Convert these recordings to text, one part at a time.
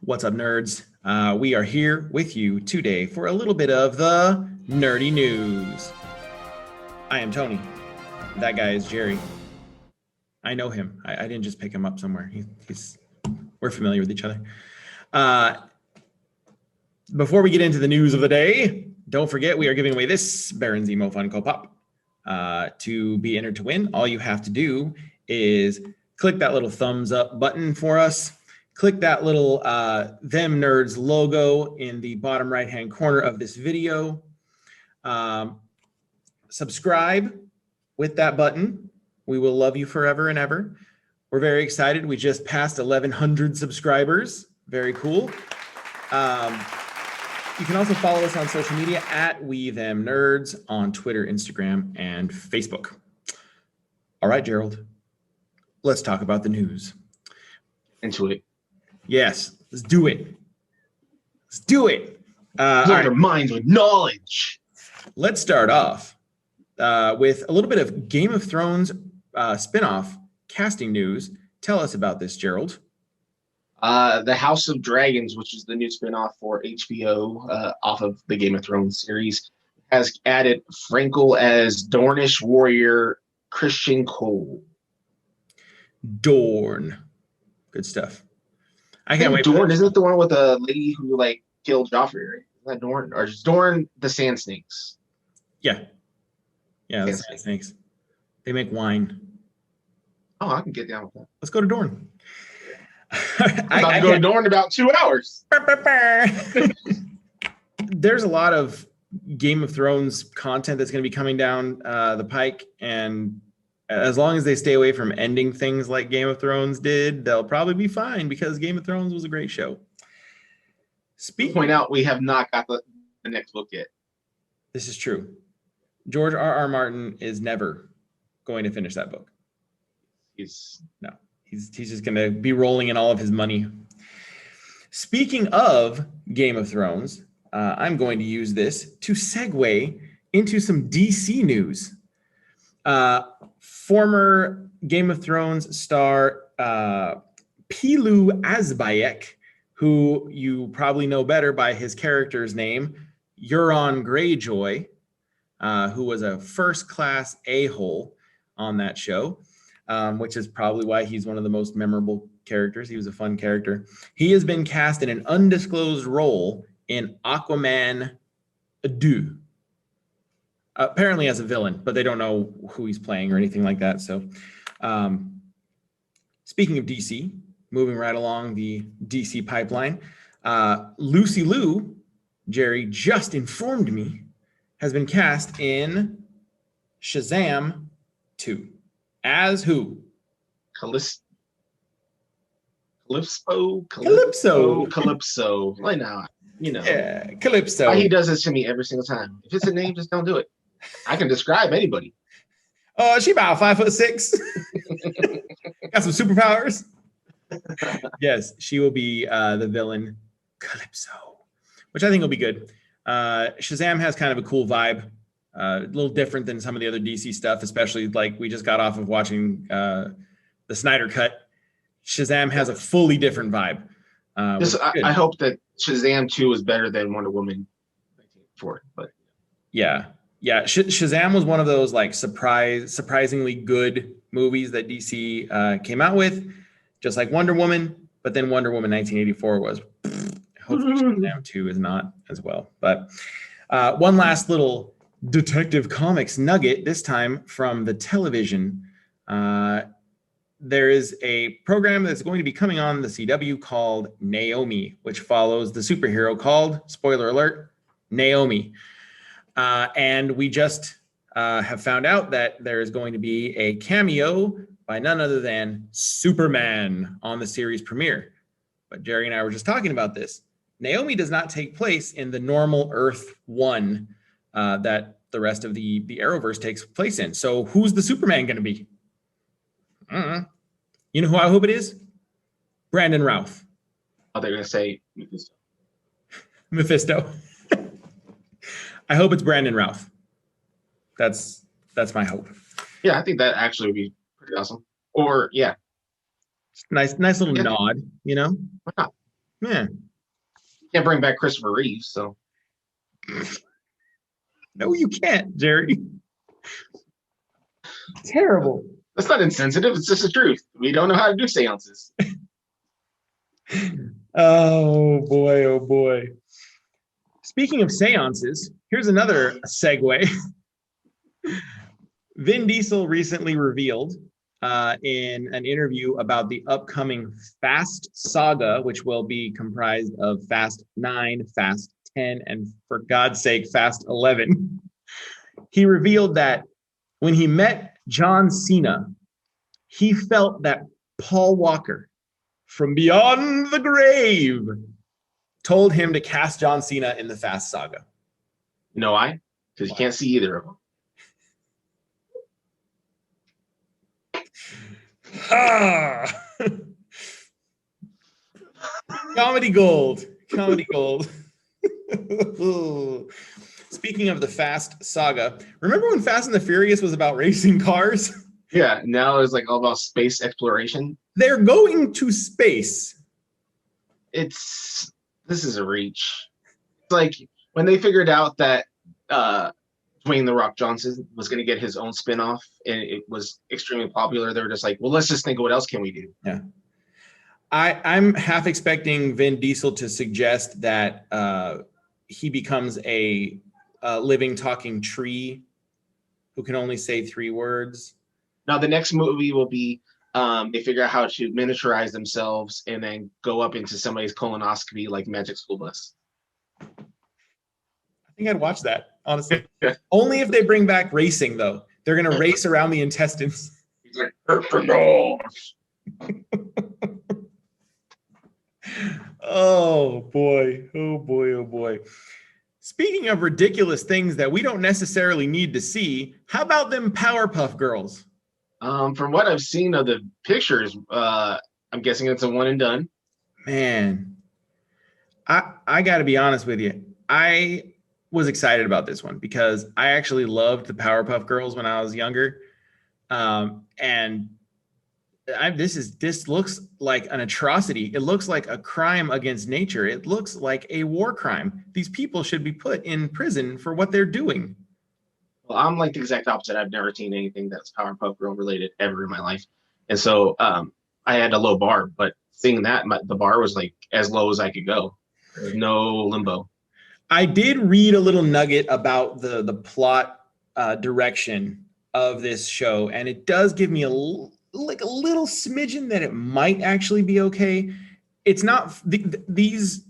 What's up, nerds? We are here with you today for a little bit of the nerdy news. I am Tony. That guy is Jerry. I know him. I didn't just pick him up somewhere. We're familiar with each other. Before we get into the news of the day, don't forget we are giving away this Baron Zemo Funko Pop. To be entered to win, all you have to do is click that little thumbs up button for us. Click that little Them Nerds logo in the bottom right-hand corner of this video. Subscribe with that button. We will love you forever and ever. We're very excited. We just passed 1,100 subscribers. Very cool. You can also follow us on social media at We Them Nerds on Twitter, Instagram, and Facebook. All right, Gerald, let's talk about the news. Into it. Yes, let's do it. Let's do it. Blow their minds with knowledge. Let's start off with a little bit of Game of Thrones spinoff casting news. Tell us about this, Gerald. The House of Dragons, which is the new spinoff for HBO off of the Game of Thrones series, has added Frankel as Dornish warrior Christian Cole. Dorne. Good stuff. I can't wait. Dorne, isn't it the one with the lady who killed Joffrey? Right? Is that Dorne? Or is Dorne the Sand Snakes? Yeah. Yeah, the Sand Snakes. They make wine. Oh, I can get down with that. Let's go to Dorne. I'm about to go to Dorne in about 2 hours. There's a lot of Game of Thrones content that's going to be coming down the pike, and as long as they stay away from ending things like Game of Thrones did, they'll probably be fine because Game of Thrones was a great show. Point out we have not got the next book yet. This is true. George R.R. Martin is never going to finish that book. He's just going to be rolling in all of his money. Speaking of Game of Thrones, I'm going to use this to segue into some DC news. Former Game of Thrones star Pilu Azbayek, who you probably know better by his character's name, Euron Greyjoy, who was a first-class a-hole on that show, which is probably why he's one of the most memorable characters. He was a fun character. He has been cast in an undisclosed role in Aquaman 2. Apparently as a villain, but they don't know who he's playing or anything like that. So speaking of DC, moving right along the DC pipeline, Lucy Liu, Jerry just informed me, has been cast in Shazam 2. As who? Calypso. Why not? Yeah, Calypso. Why he does this to me every single time? If it's a name, just don't do it. I can describe anybody. Oh, she about 5'6". Got some superpowers. Yes, she will be the villain Calypso, which I think will be good. Shazam has kind of a cool vibe, a little different than some of the other DC stuff, especially we just got off of watching the Snyder Cut. Shazam has a fully different vibe. I hope that Shazam 2 is better than Wonder Woman 1984, but yeah. Shazam was one of those surprisingly good movies that DC came out with, just like Wonder Woman. But then Wonder Woman 1984 was. Hopefully Shazam 2 is not as well. But one last little Detective Comics nugget, this time from the television. There is a program that's going to be coming on the CW called Naomi, which follows the superhero called, spoiler alert, Naomi. And we just have found out that there is going to be a cameo by none other than Superman on the series premiere. But Jerry and I were just talking about this. Naomi does not take place in the normal Earth 1 that the rest of the Arrowverse takes place in. So who's the Superman going to be? You know who I hope it is? Brandon Routh. Oh, they're going to say Mephisto. I hope it's Brandon Routh. That's my hope. Yeah, I think that actually would be pretty awesome. Or yeah, Nice little nod, you know? Why not? Yeah. Can't bring back Christopher Reeves, so No, you can't, Jerry. Terrible. that's not insensitive. It's just the truth. We don't know how to do seances. Oh boy, oh boy. Speaking of seances, here's another segue. Vin Diesel recently revealed in an interview about the upcoming Fast saga, which will be comprised of Fast 9, Fast 10, and for God's sake, Fast 11. He revealed that when he met John Cena, he felt that Paul Walker from beyond the grave told him to cast John Cena in the Fast saga. You know why? Because you can't see either of them. Ah! Comedy gold. Comedy gold. Speaking of the Fast saga, remember when Fast and the Furious was about racing cars? Yeah, now it's like all about space exploration. They're going to space. This is a reach. It's like when they figured out that Dwayne The Rock Johnson was going to get his own spinoff and it was extremely popular, they were just like, well, let's just think of what else can we do. Yeah. I'm half expecting Vin Diesel to suggest that he becomes a living, talking tree who can only say 3 words. Now, the next movie will be they figure out how to miniaturize themselves and then go up into somebody's colonoscopy like Magic School Bus. I think I'd watch that, honestly. Only if they bring back racing, though. They're going to race around the intestines. He's like, no. Oh, boy. Oh, boy. Oh, boy. Speaking of ridiculous things that we don't necessarily need to see, how about them Powerpuff Girls? From what I've seen of the pictures, I'm guessing it's a one and done. Man, I got to be honest with you. I was excited about this one because I actually loved the Powerpuff Girls when I was younger. And this looks like an atrocity. It looks like a crime against nature. It looks like a war crime. These people should be put in prison for what they're doing. Well, I'm like the exact opposite. I've never seen anything that's Powerpuff Girl related ever in my life. And so I had a low bar, but seeing that, the bar was like as low as I could go. There's no limbo. I did read a little nugget about the plot direction of this show, and it does give me a little smidgen that it might actually be okay. It's not these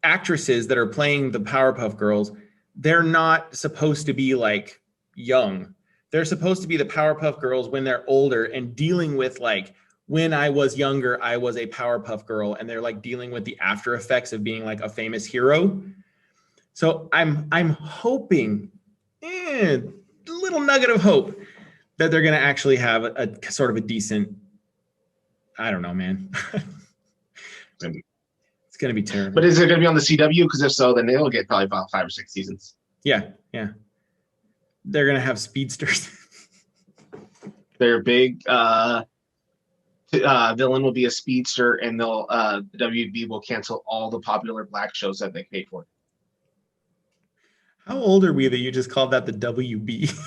actresses that are playing the Powerpuff Girls. They're not supposed to be like young. They're supposed to be the Powerpuff Girls when they're older and dealing with like, when I was younger, I was a Powerpuff Girl, and they're like dealing with the after effects of being like a famous hero. So I'm hoping, a little nugget of hope that they're going to actually have a sort of a decent, I don't know, man. It's going to be terrible. But is it going to be on the CW? Because if so, then they'll get probably about 5 or 6 seasons. Yeah. They're going to have speedsters. Their big villain will be a speedster, and they'll the WB will cancel all the popular black shows that they paid for. How old are we that you just called that the WB?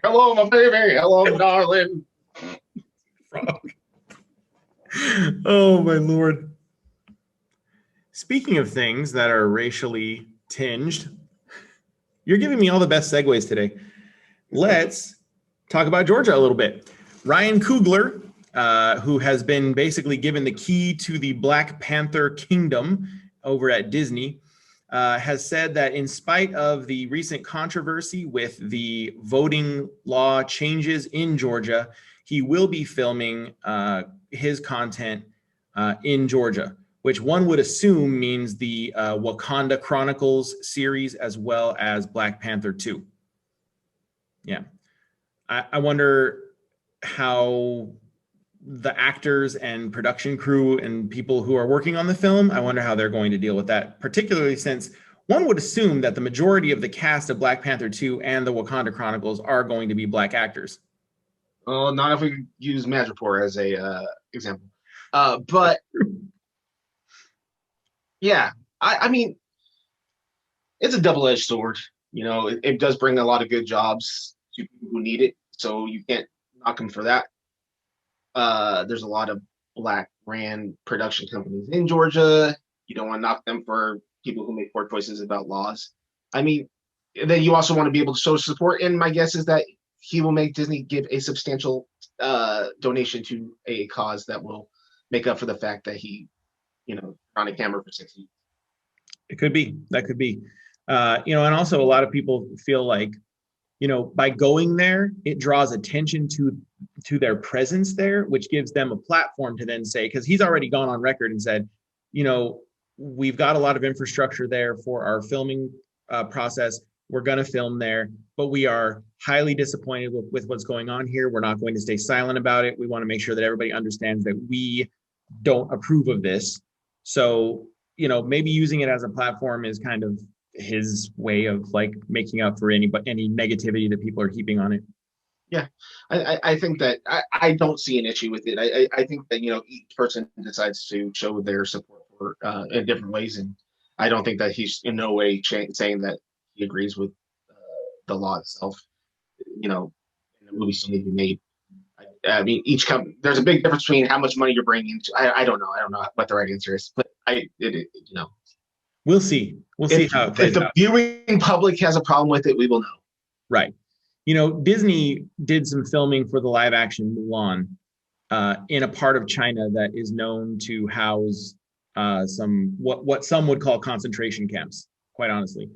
Hello, my baby. Hello, darling. Frog. Oh, my Lord. Speaking of things that are racially tinged, you're giving me all the best segues today. Let's talk about Georgia a little bit. Ryan Coogler, who has been basically given the key to the Black Panther kingdom over at Disney, has said that in spite of the recent controversy with the voting law changes in Georgia, he will be filming his content in Georgia, which one would assume means the Wakanda Chronicles series as well as Black Panther 2. Yeah. I wonder how the actors and production crew and people who are working on the film, I wonder how they're going to deal with that, particularly since one would assume that the majority of the cast of Black Panther 2 and the Wakanda Chronicles are going to be black actors. Well, not if we use Madripoor as a example. But yeah, I mean, it's a double-edged sword. You know, it does bring a lot of good jobs to people who need it, so you can't knock them for that. There's a lot of black ran production companies in Georgia. You don't want to knock them for people who make poor choices about laws. I mean, then you also want to be able to show support. And my guess is that he will make Disney give a substantial donation to a cause that will make up for the fact that he, on a camera for 6 years. It could be. That could be. And also a lot of people feel like, by going there, it draws attention to their presence there, which gives them a platform to then say, because he's already gone on record and said, we've got a lot of infrastructure there for our filming process. We're going to film there, but we are highly disappointed with what's going on here. We're not going to stay silent about it. We want to make sure that everybody understands that we don't approve of this. So, maybe using it as a platform is kind of his way of like making up for any negativity that people are heaping on it. Yeah, I think that I don't see an issue with it. I think that each person decides to show their support for in different ways, and I don't think that he's in no way saying that he agrees with the law itself. And the movie still need to be made. I mean, there's a big difference between how much money you're bringing. I don't know. I don't know what the right answer is, but we'll see. We'll see how it plays if the viewing public has a problem with it, we will know. Right. Disney did some filming for the live action Mulan in a part of China that is known to house some what some would call concentration camps, quite honestly.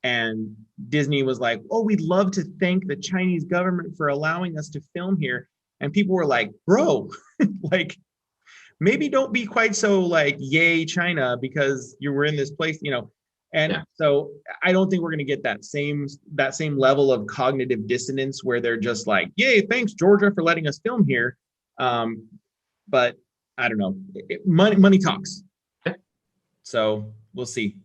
And Disney was like, "Oh, we'd love to thank the Chinese government for allowing us to film here." And people were like, "Bro, like maybe don't be quite so like, yay, China, because you were in this place, And yeah. So I don't think we're going to get that same level of cognitive dissonance where they're just like, yay, thanks, Georgia, for letting us film here. But I don't know. Money talks. So we'll see.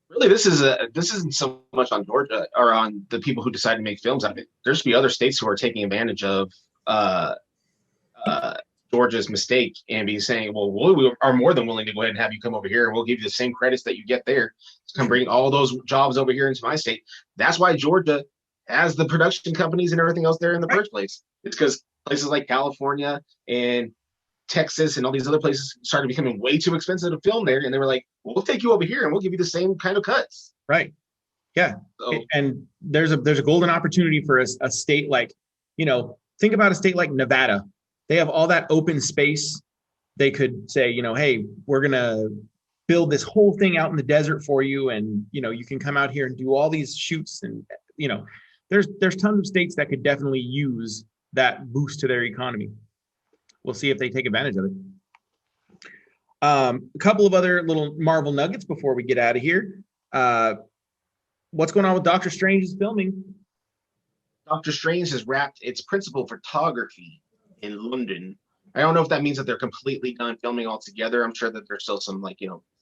Really, this isn't so much on Georgia or on the people who decide to make films out of it. There should be other states who are taking advantage of Georgia's mistake and be saying, well, we are more than willing to go ahead and have you come over here, and we'll give you the same credits that you get there to come bring all those jobs over here into my state. That's why Georgia has the production companies and everything else there in the first place. It's because places like California and Texas and all these other places started becoming way too expensive to film there, and they were like, well, we'll take you over here and we'll give you the same kind of cuts. Right. Yeah. So, and there's a golden opportunity for a state like, think about a state like Nevada. They have all that open space. They could say, hey, we're going to build this whole thing out in the desert for you. And, you can come out here and do all these shoots. And, there's tons of states that could definitely use that boost to their economy. We'll see if they take advantage of it. A couple of other little Marvel nuggets before we get out of here. What's going on with Doctor Strange's filming? Doctor Strange has wrapped its principal photography in London. I don't know if that means that they're completely done filming altogether. I'm sure that there's still some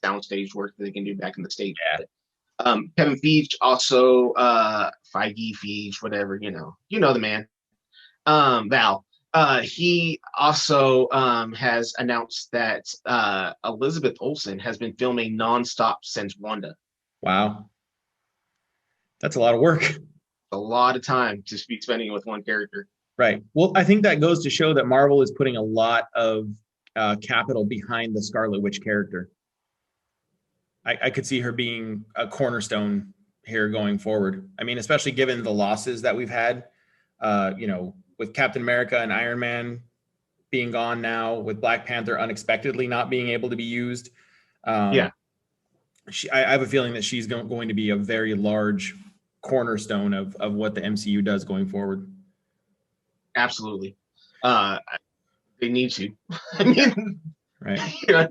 soundstage work that they can do back in the States. Yeah. But, Kevin Feige also Feige, whatever, the man. Val. He also has announced that Elizabeth Olsen has been filming nonstop since Wanda. Wow. That's a lot of work. A lot of time to be spending with one character. Right. Well, I think that goes to show that Marvel is putting a lot of capital behind the Scarlet Witch character. I could see her being a cornerstone here going forward. I mean, especially given the losses that we've had, with Captain America and Iron Man being gone now, with Black Panther unexpectedly not being able to be used. I have a feeling that she's going to be a very large cornerstone of what the MCU does going forward. Absolutely. They need to. I mean, right.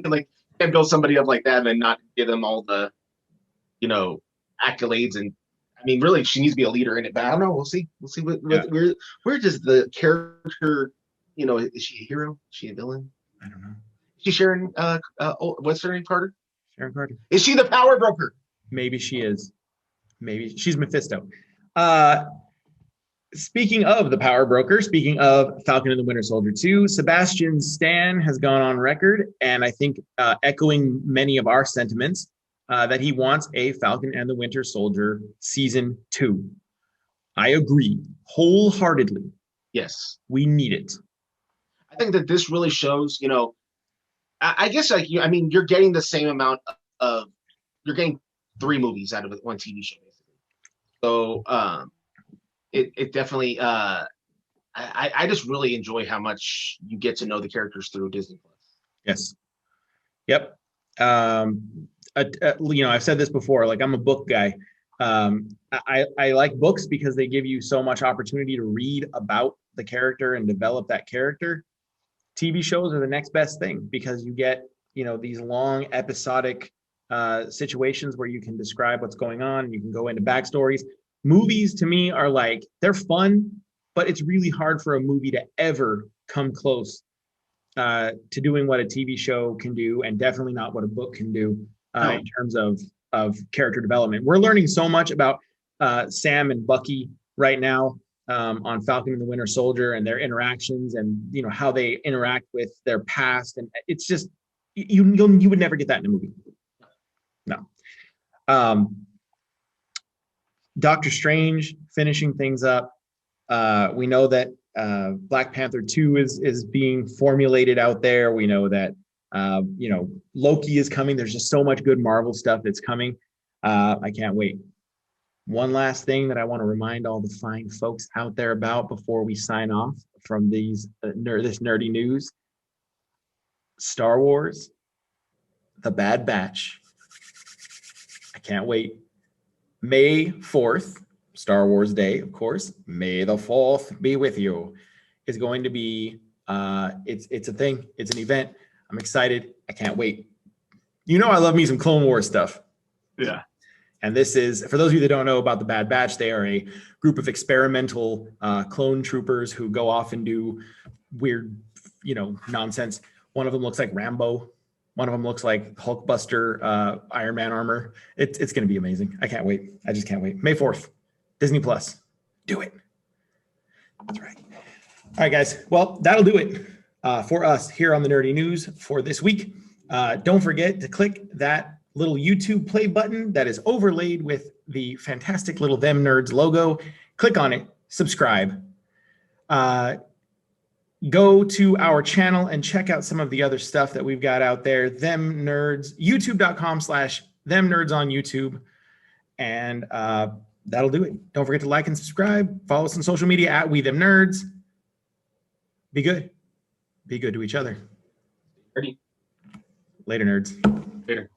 Like, can't build somebody up like that and not give them all the, accolades. And I mean, really, she needs to be a leader in it. But I don't know. We'll see. We'll see where does the character, is she a hero? Is she a villain? I don't know. Is she Sharon? What's her name? Carter. Sharon Carter. Is she the power broker? Maybe she is. Maybe she's Mephisto. speaking of the Power Broker, speaking of Falcon and the Winter Soldier 2, Sebastian Stan has gone on record, and I think echoing many of our sentiments, that he wants a Falcon and the Winter Soldier season 2. I agree wholeheartedly. Yes. We need it. I think that this really shows, I guess you're getting the same amount of, you're getting 3 movies out of one TV show, basically. So it definitely, I just really enjoy how much you get to know the characters through Disney Plus. Yes. Yep. I've said this before, like I'm a book guy. I like books because they give you so much opportunity to read about the character and develop that character. TV shows are the next best thing because you get, these long episodic situations where you can describe what's going on and you can go into backstories. Movies to me are like, they're fun, but it's really hard for a movie to ever come close to doing what a TV show can do, and definitely not what a book can do in terms of character development. We're learning so much about Sam and Bucky right now on Falcon and the Winter Soldier and their interactions and how they interact with their past, and it's just you would never get that in a movie. No. Doctor Strange finishing things up. We know that Black Panther 2 is being formulated out there. We know that Loki is coming. There's just so much good Marvel stuff that's coming. I can't wait. One last thing that I want to remind all the fine folks out there about before we sign off from this nerdy news. Star Wars, The Bad Batch. I can't wait. May 4th, Star Wars Day, of course. May the 4th be with you. Is going to be, it's a thing. It's an event. I'm excited. I can't wait. I love me some Clone Wars stuff. Yeah. And this is, for those of you that don't know about the Bad Batch, they are a group of experimental clone troopers who go off and do weird, nonsense. One of them looks like Rambo. One of them looks like Hulkbuster Iron Man armor. It's going to be amazing. I can't wait. I just can't wait. May 4th, Disney Plus. Do it. That's right. All right, guys. Well, that'll do it for us here on the Nerdy News for this week. Don't forget to click that little YouTube play button that is overlaid with the fantastic little Them Nerds logo. Click on it. Subscribe. Go to our channel and check out some of the other stuff that we've got out there. Them Nerds, youtube.com/Them Nerds on YouTube. And that'll do it. Don't forget to like and subscribe. Follow us on social media at We Them Nerds. Be good. Be good to each other. Ready. Later, nerds. Later.